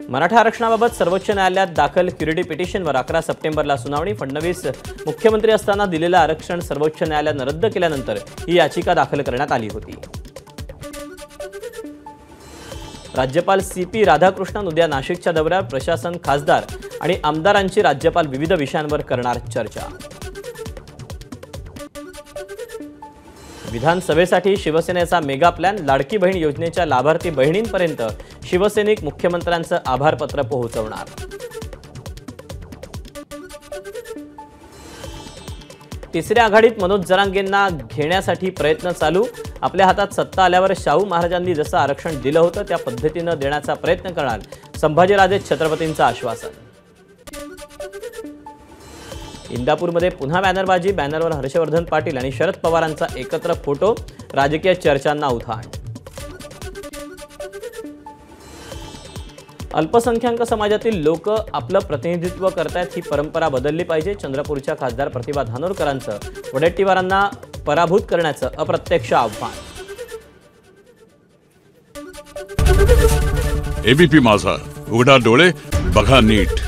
मराठा आरक्षणाबाबत सर्वोच्च न्यायालयात दाखल क्युरिटी पिटिशनवर 11 सप्टेंबरला सुनावणी। फडणवीस मुख्यमंत्री असताना दिलेलं आरक्षण सर्वोच्च न्यायालयाने रद्द केल्यानंतर ही याचिका दाखल करण्यात आली होती। राज्यपाल CP राधाकृष्णन उद्या नाशिकच्या दौऱ्यावर। प्रशासन, खासदार आणि आमदारांची राज्यपाल विविध विषयांवर करणार चर्चा। विधानसभेसाठी शिवसेनेचा मेगा प्लॅन। लाडकी बहीण योजनेच्या लाभार्थी बहिणींपर्यंत शिवसैनिक मुख्यमंत्र्यांचं आभारपत्र पोहोचवणार। तिसऱ्या आघाडीत मनोज जरांगेंना घेण्यासाठी प्रयत्न चालू। आपल्या हातात सत्ता आल्यावर शाहू महाराजांनी जसं आरक्षण दिलं होतं त्या पद्धतीनं देण्याचा प्रयत्न करणार, संभाजीराजे छत्रपतींचं आश्वासन। इंदापूरमध्ये पुन्हा बॅनरबाजी। बॅनरवर हर्षवर्धन पाटील आणि शरद पवारांचा एकत्र फोटो। राजकीय चर्चांना उधाण। अल्पसंख्याक समाजातील लोक आपलं प्रतिनिधित्व करतायत, ही परंपरा बदलली पाहिजे। चंद्रपूरच्या खासदार प्रतिभा धानोरकरांचं वडेट्टीवारांना पराभूत करण्याचं अप्रत्यक्ष आव्हान। ABP माझा, उघडा डोळे बघा नीट।